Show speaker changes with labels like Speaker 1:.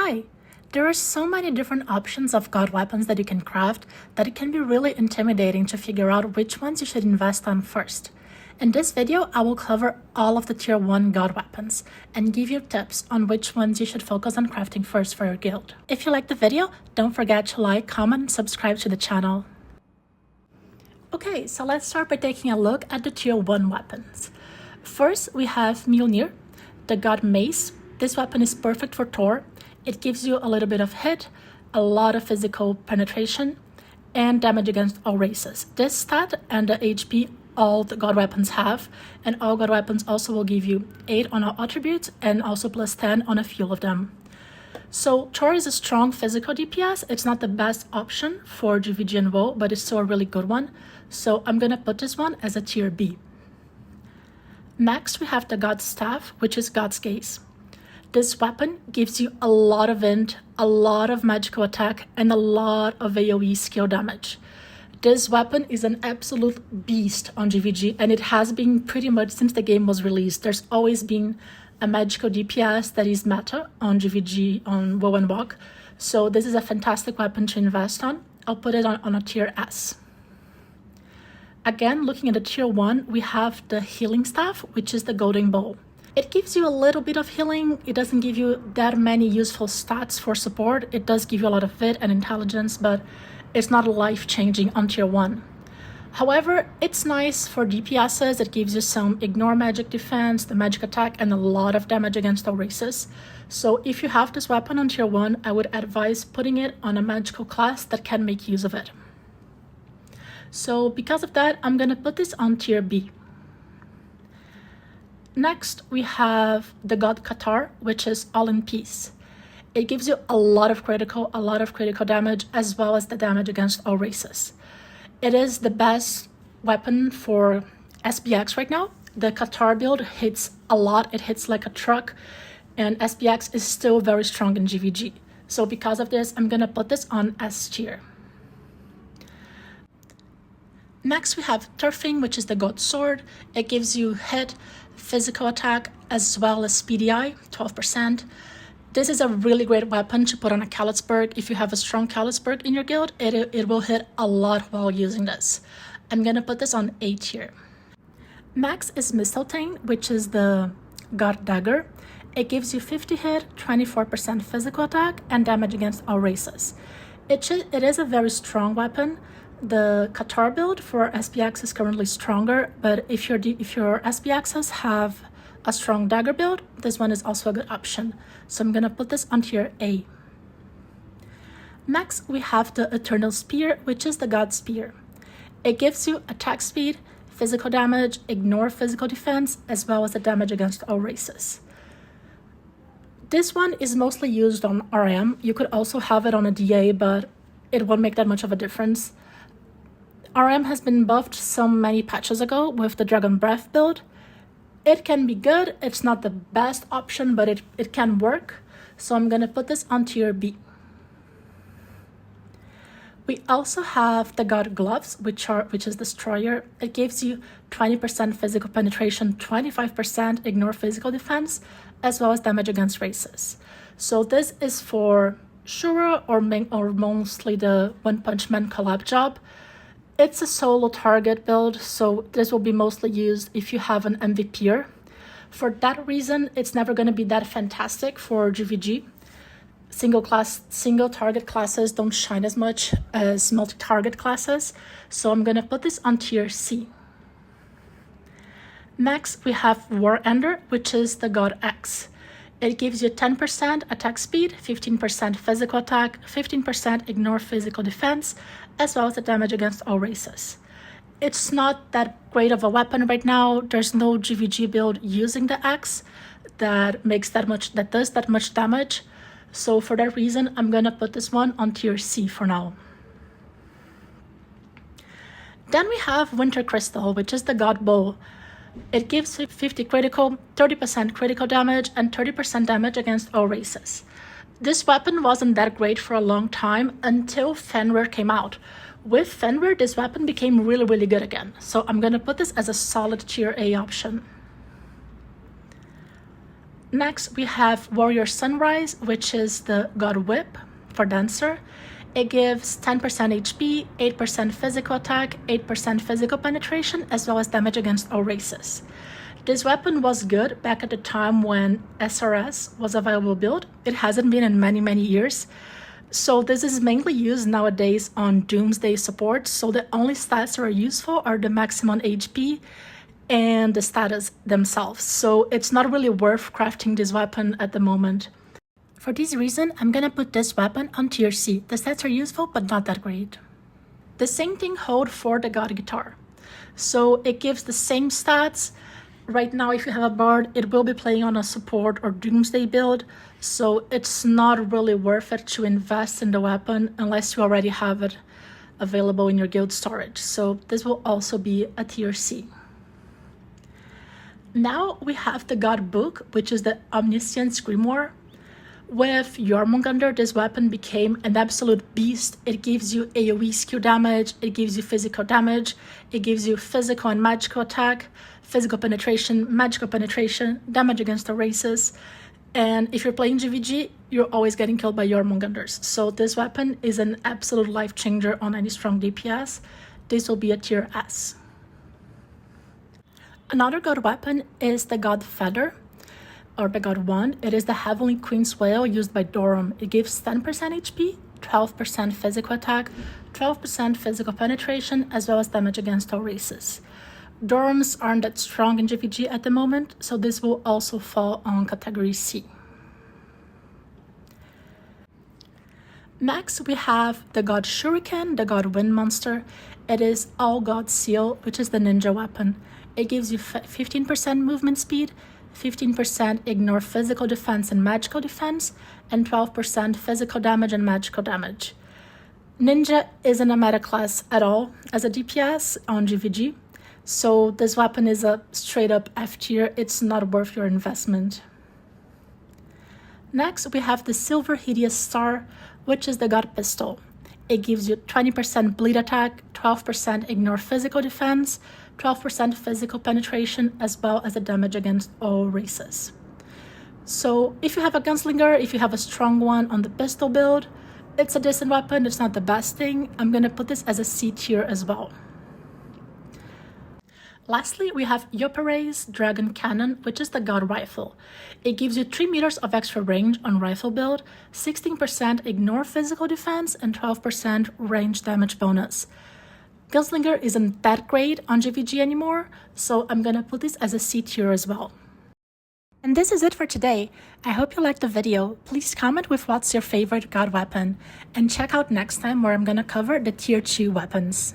Speaker 1: Hi! There are so many different options of god weapons that you can craft that it can be really intimidating to figure out which ones you should invest on first. In this video, I will cover all of the tier 1 god weapons and give you tips on which ones you should focus on crafting first for your guild. If you liked the video, don't forget to like, comment, and subscribe to the channel. Okay, so let's start by taking a look at the tier 1 weapons. First, we have Mjolnir, the god mace. This weapon is perfect for Thor. It gives you a little bit of hit, a lot of physical penetration, and damage against all races. This stat and the HP all the god weapons have, and all god weapons also will give you 8 on all attributes and also plus 10 on a few of them. So Thor is a strong physical DPS. It's not the best option for GVG and WoE, but it's still a really good one. So I'm gonna put this one as a tier B. Next, we have the God Staff, which is God's Gaze. This weapon gives you a lot of int, a lot of magical attack, and a lot of AoE skill damage. This weapon is an absolute beast on GVG, and it has been pretty much since the game was released. There's always been a magical DPS that is meta on GVG, on WOE and WOC. So this is a fantastic weapon to invest on. I'll put it on a tier S. Again, looking at the tier 1, we have the Healing Staff, which is the Golden Bowl. It gives you a little bit of healing. It doesn't give you that many useful stats for support. It does give you a lot of wit and intelligence, but it's not life-changing on tier 1. However, it's nice for DPSes. It gives you some ignore magic defense, the magic attack, and a lot of damage against all races. So if you have this weapon on tier 1, I would advise putting it on a magical class that can make use of it. So because of that, I'm gonna put this on tier B. Next, we have the God Qatar, which is All in Peace. It gives you a lot of critical damage, as well as the damage against all races. It is the best weapon for SBX right now. The Qatar build hits a lot. It hits like a truck, and SBX is still very strong in GVG. So because of this, I'm gonna put this on S tier. Next, we have Turfing, which is the God Sword. It gives you hit, physical attack, as well as speedy eye, 12%. This is a really great weapon to put on a Kalitzberg. If you have a strong Kalitzberg in your guild, it will hit a lot while using this. I'm gonna put this on A tier. Next is Mistletoe, which is the God Dagger. It gives you 50 hit, 24% physical attack, and damage against all races. It is a very strong weapon. The Qatar build for SPX is currently stronger, but if your SPXs have a strong dagger build, this one is also a good option. So I'm gonna put this on tier A. Next, we have the Eternal Spear, which is the God Spear. It gives you attack speed, physical damage, ignore physical defense, as well as the damage against all races. This one is mostly used on RM. You could also have it on a DA, but it won't make that much of a difference. RM has been buffed so many patches ago with the Dragon Breath build. It can be good. It's not the best option, but it can work. So I'm gonna put this on tier B. We also have the God Gloves, which is Destroyer. It gives you 20% physical penetration, 25% ignore physical defense, as well as damage against races. So this is for Shura or mostly the One Punch Man collab job. It's a solo target build, so this will be mostly used if you have an MVPer. For that reason, it's never going to be that fantastic for GVG. Single target classes don't shine as much as multi-target classes, so I'm going to put this on tier C. Next, we have War Ender, which is the God X. It gives you 10% attack speed, 15% physical attack, 15% ignore physical defense, as well as the damage against all races. It's not that great of a weapon right now. There's no GVG build using the X that does that much damage. So for that reason, I'm gonna put this one on tier C for now. Then we have Winter Crystal, which is the God Bow. It gives 50 critical, 30% critical damage, and 30% damage against all races. This weapon wasn't that great for a long time until Fenrir came out. With Fenrir, this weapon became really good again. So I'm gonna put this as a solid tier A option. Next, we have Warrior Sunrise, which is the God Whip for Dancer. It gives 10% HP, 8% physical attack, 8% physical penetration, as well as damage against all races. This weapon was good back at the time when SRS was a viable build. It hasn't been in many years. So this is mainly used nowadays on Doomsday support, so the only stats that are useful are the maximum HP and the status themselves. So it's not really worth crafting this weapon at the moment. For this reason, I'm gonna put this weapon on tier C. The stats are useful, but not that great. The same thing holds for the God Guitar. So it gives the same stats. Right now, if you have a Bard, it will be playing on a support or Doomsday build, so it's not really worth it to invest in the weapon unless you already have it available in your guild storage. So this will also be a tier C. Now we have the God Book, which is the Omniscience Grimoire. With Jormungandr, this weapon became an absolute beast. It gives you AoE skill damage, it gives you physical damage, it gives you physical and magical attack, physical penetration, magical penetration, damage against the races. And if you're playing GVG, you're always getting killed by Jormungandrs. So this weapon is an absolute life changer on any strong DPS. This will be a tier S. Another God weapon is the God Feather, or the God Wand. It is the Heavenly Queen's Whale used by Dorum. It gives 10% HP, 12% physical attack, 12% physical penetration, as well as damage against all races. Dorums aren't that strong in GVG at the moment, so this will also fall on category C. Next, we have the God Shuriken, the God Wind Monster. It is All God Seal, which is the ninja weapon. It gives you 15% movement speed, 15% ignore physical defense and magical defense, and 12% physical damage and magical damage. Ninja isn't a meta class at all as a DPS on GVG, so this weapon is a straight up F tier. It's not worth your investment. Next, we have the Silver Hideous Star, which is the God Pistol. It gives you 20% bleed attack, 12% ignore physical defense, 12% physical penetration, as well as the damage against all races. So if you have a gunslinger, if you have a strong one on the pistol build, it's a decent weapon. It's not the best thing. I'm gonna put this as a C tier as well. Lastly, we have Yoperei's Dragon Cannon, which is the God Rifle. It gives you 3 meters of extra range on rifle build, 16% ignore physical defense, and 12% range damage bonus. Gunslinger isn't that great on GVG anymore, so I'm gonna put this as a C tier as well. And this is it for today. I hope you liked the video. Please comment with what's your favorite God weapon, and check out next time where I'm gonna cover the tier 2 weapons.